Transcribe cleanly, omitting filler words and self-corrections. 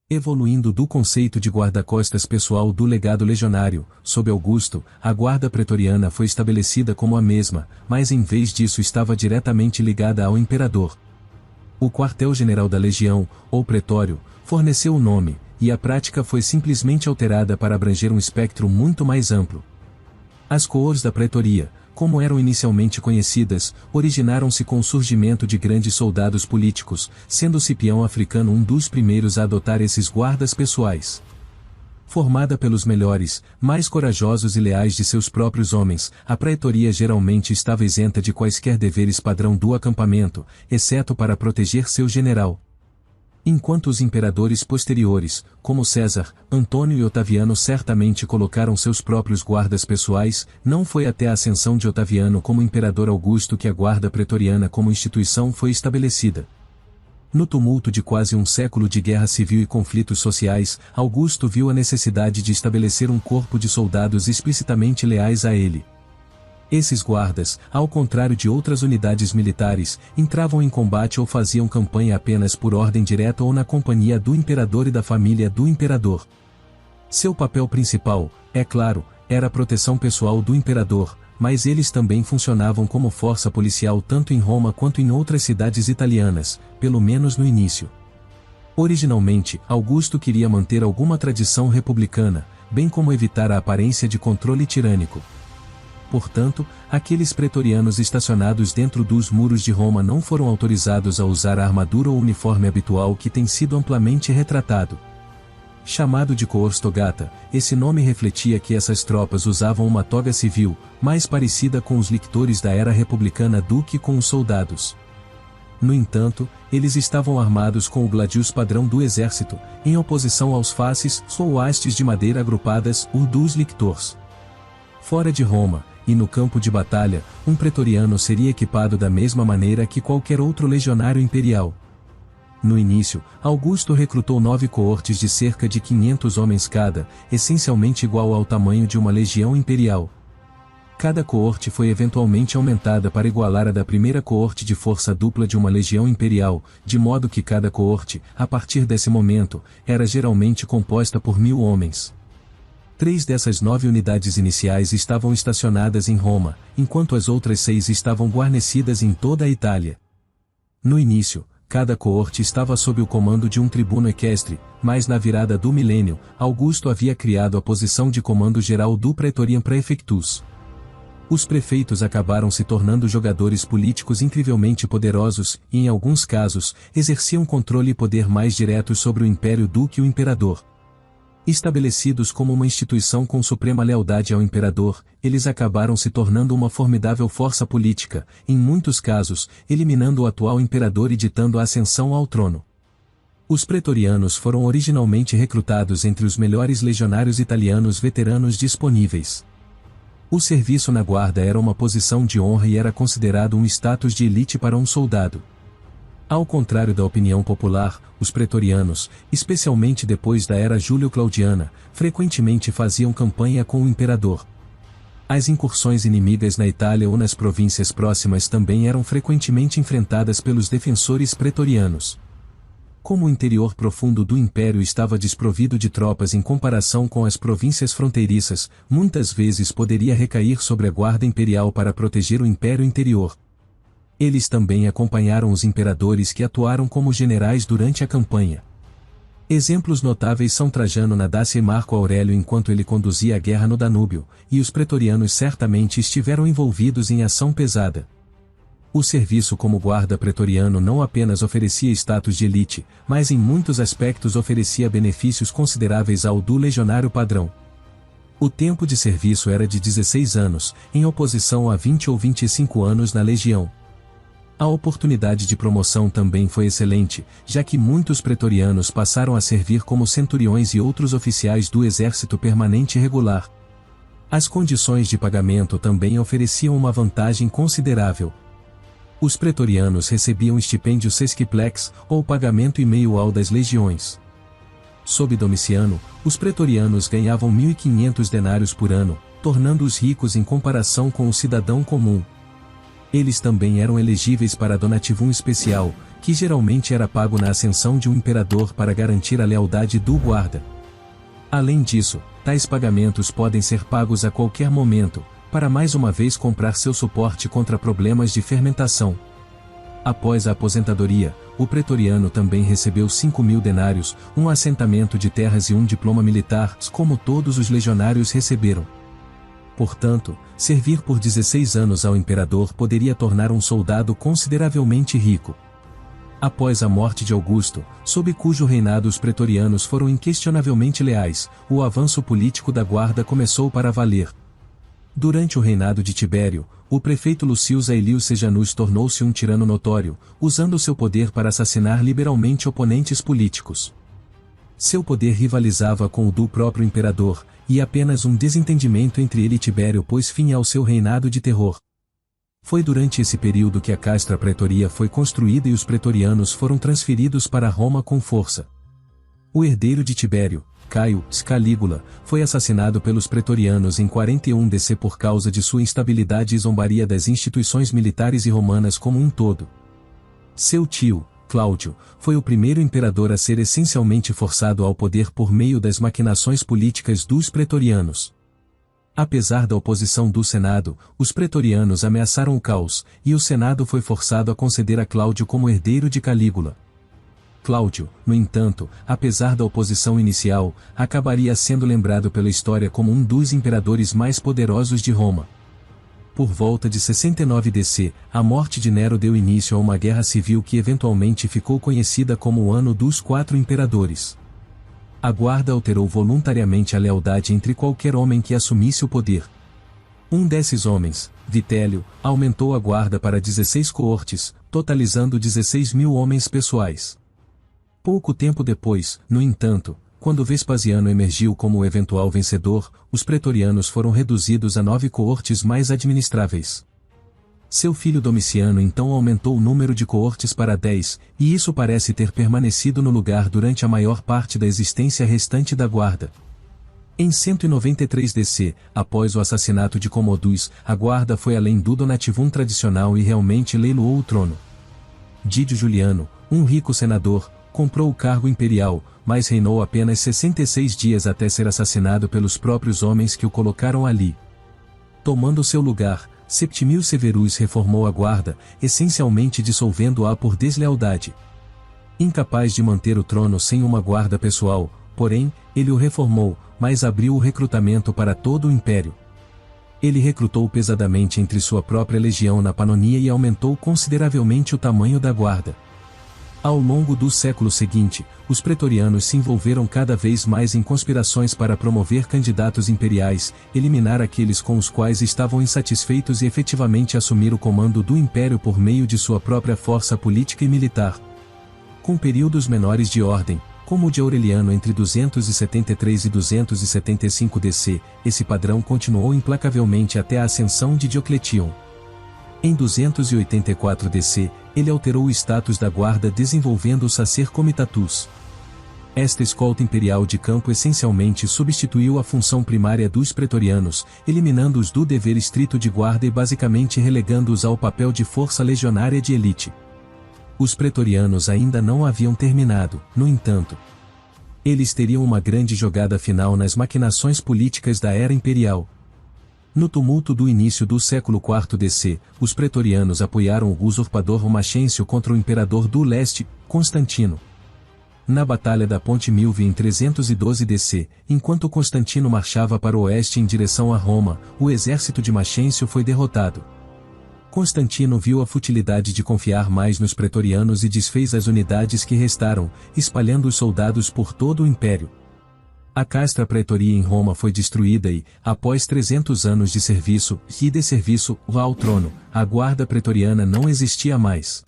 Evoluindo do conceito de guarda-costas pessoal do legado legionário, sob Augusto, a guarda pretoriana foi estabelecida como a mesma, mas em vez disso estava diretamente ligada ao imperador. O quartel-general da legião, ou pretório, forneceu o nome, e a prática foi simplesmente alterada para abranger um espectro muito mais amplo. As cohortes da pretoria, como eram inicialmente conhecidas, originaram-se com o surgimento de grandes soldados políticos, sendo o Cipião africano um dos primeiros a adotar esses guardas pessoais. Formada pelos melhores, mais corajosos e leais de seus próprios homens, a pretoria geralmente estava isenta de quaisquer deveres padrão do acampamento, exceto para proteger seu general. Enquanto os imperadores posteriores, como César, Antônio e Otaviano certamente colocaram seus próprios guardas pessoais, não foi até a ascensão de Otaviano como imperador Augusto que a guarda pretoriana como instituição foi estabelecida. No tumulto de quase um século de guerra civil e conflitos sociais, Augusto viu a necessidade de estabelecer um corpo de soldados explicitamente leais a ele. Esses guardas, ao contrário de outras unidades militares, entravam em combate ou faziam campanha apenas por ordem direta ou na companhia do imperador e da família do imperador. Seu papel principal, é claro, era a proteção pessoal do imperador, mas eles também funcionavam como força policial tanto em Roma quanto em outras cidades italianas, pelo menos no início. Originalmente, Augusto queria manter alguma tradição republicana, bem como evitar a aparência de controle tirânico. Portanto, aqueles pretorianos estacionados dentro dos muros de Roma não foram autorizados a usar a armadura ou uniforme habitual que tem sido amplamente retratado. Chamado de cohors togata, esse nome refletia que essas tropas usavam uma toga civil, mais parecida com os lictores da era republicana do que com os soldados. No entanto, eles estavam armados com o gladius padrão do exército, em oposição aos fasces ou hastes de madeira agrupadas, o dos lictors. Fora de Roma, e no campo de batalha, um pretoriano seria equipado da mesma maneira que qualquer outro legionário imperial. No início, Augusto recrutou 9 coortes de cerca de 500 homens cada, essencialmente igual ao tamanho de uma legião imperial. Cada coorte foi eventualmente aumentada para igualar a da primeira coorte de força dupla de uma legião imperial, de modo que cada coorte, a partir desse momento, era geralmente composta por 1000 homens. 3 dessas 9 unidades iniciais estavam estacionadas em Roma, enquanto as outras 6 estavam guarnecidas em toda a Itália. No início, cada coorte estava sob o comando de um tribuno equestre, mas na virada do milênio, Augusto havia criado a posição de comando geral do Praetorian Praefectus. Os prefeitos acabaram se tornando jogadores políticos incrivelmente poderosos e, em alguns casos, exerciam controle e poder mais diretos sobre o império do que o imperador. Estabelecidos como uma instituição com suprema lealdade ao imperador, eles acabaram se tornando uma formidável força política, em muitos casos, eliminando o atual imperador e ditando a ascensão ao trono. Os pretorianos foram originalmente recrutados entre os melhores legionários italianos veteranos disponíveis. O serviço na guarda era uma posição de honra e era considerado um status de elite para um soldado. Ao contrário da opinião popular, os pretorianos, especialmente depois da era Júlio-Claudiana, frequentemente faziam campanha com o imperador. As incursões inimigas na Itália ou nas províncias próximas também eram frequentemente enfrentadas pelos defensores pretorianos. Como o interior profundo do império estava desprovido de tropas em comparação com as províncias fronteiriças, muitas vezes poderia recair sobre a guarda imperial para proteger o império interior. Eles também acompanharam os imperadores que atuaram como generais durante a campanha. Exemplos notáveis são Trajano na Dácia e Marco Aurélio enquanto ele conduzia a guerra no Danúbio, e os pretorianos certamente estiveram envolvidos em ação pesada. O serviço como guarda pretoriano não apenas oferecia status de elite, mas em muitos aspectos oferecia benefícios consideráveis ao do legionário padrão. O tempo de serviço era de 16 anos, em oposição a 20 ou 25 anos na legião. A oportunidade de promoção também foi excelente, já que muitos pretorianos passaram a servir como centuriões e outros oficiais do exército permanente regular. As condições de pagamento também ofereciam uma vantagem considerável. Os pretorianos recebiam estipêndio sesquiplex, ou pagamento e meio-al das legiões. Sob Domiciano, os pretorianos ganhavam 1.500 denários por ano, tornando-os ricos em comparação com o cidadão comum. Eles também eram elegíveis para donativum especial, que geralmente era pago na ascensão de um imperador para garantir a lealdade do guarda. Além disso, tais pagamentos podem ser pagos a qualquer momento, para mais uma vez comprar seu suporte contra problemas de fermentação. Após a aposentadoria, o pretoriano também recebeu 5.000 denários, um assentamento de terras e um diploma militar, como todos os legionários receberam. Portanto, servir por 16 anos ao imperador poderia tornar um soldado consideravelmente rico. Após a morte de Augusto, sob cujo reinado os pretorianos foram inquestionavelmente leais, o avanço político da guarda começou para valer. Durante o reinado de Tibério, o prefeito Lucius Aelius Sejanus tornou-se um tirano notório, usando seu poder para assassinar liberalmente oponentes políticos. Seu poder rivalizava com o do próprio imperador, e apenas um desentendimento entre ele e Tibério pôs fim ao seu reinado de terror. Foi durante esse período que a Castra Praetoria foi construída e os pretorianos foram transferidos para Roma com força. O herdeiro de Tibério, Caio Calígula, foi assassinado pelos pretorianos em 41 DC por causa de sua instabilidade e zombaria das instituições militares e romanas como um todo. Seu tio, Cláudio, foi o primeiro imperador a ser essencialmente forçado ao poder por meio das maquinações políticas dos pretorianos. Apesar da oposição do Senado, os pretorianos ameaçaram o caos, e o Senado foi forçado a conceder a Cláudio como herdeiro de Calígula. Cláudio, no entanto, apesar da oposição inicial, acabaria sendo lembrado pela história como um dos imperadores mais poderosos de Roma. Por volta de 69 DC, a morte de Nero deu início a uma guerra civil que eventualmente ficou conhecida como o Ano dos Quatro Imperadores. A guarda alterou voluntariamente a lealdade entre qualquer homem que assumisse o poder. Um desses homens, Vitélio, aumentou a guarda para 16 coortes, totalizando 16.000 homens pessoais. Pouco tempo depois, no entanto, quando Vespasiano emergiu como o eventual vencedor, os pretorianos foram reduzidos a 9 coortes mais administráveis. Seu filho Domiciano então aumentou o número de coortes para 10, e isso parece ter permanecido no lugar durante a maior parte da existência restante da guarda. Em 193 DC, após o assassinato de Comodus, a guarda foi além do donativum tradicional e realmente leiloou o trono. Didio Juliano, um rico senador, comprou o cargo imperial, mas reinou apenas 66 dias até ser assassinado pelos próprios homens que o colocaram ali. Tomando seu lugar, Septimio Severus reformou a guarda, essencialmente dissolvendo-a por deslealdade. Incapaz de manter o trono sem uma guarda pessoal, porém, ele o reformou, mas abriu o recrutamento para todo o império. Ele recrutou pesadamente entre sua própria legião na Panonia e aumentou consideravelmente o tamanho da guarda. Ao longo do século seguinte, os pretorianos se envolveram cada vez mais em conspirações para promover candidatos imperiais, eliminar aqueles com os quais estavam insatisfeitos e efetivamente assumir o comando do império por meio de sua própria força política e militar. Com períodos menores de ordem, como o de Aureliano entre 273 e 275 DC, esse padrão continuou implacavelmente até a ascensão de Diocletião. Em 284 DC, ele alterou o status da guarda desenvolvendo o Sacer Comitatus. Esta escolta imperial de campo essencialmente substituiu a função primária dos pretorianos, eliminando-os do dever estrito de guarda e basicamente relegando-os ao papel de força legionária de elite. Os pretorianos ainda não haviam terminado, no entanto. Eles teriam uma grande jogada final nas maquinações políticas da era imperial. No tumulto do início do século IV DC, os pretorianos apoiaram o usurpador Macêncio contra o imperador do leste, Constantino. Na Batalha da Ponte Milvio em 312 DC, enquanto Constantino marchava para o oeste em direção a Roma, o exército de Macêncio foi derrotado. Constantino viu a futilidade de confiar mais nos pretorianos e desfez as unidades que restaram, espalhando os soldados por todo o império. A Castra Praetoria em Roma foi destruída e, após 300 anos de serviço, e desserviço, ao trono, a guarda pretoriana não existia mais.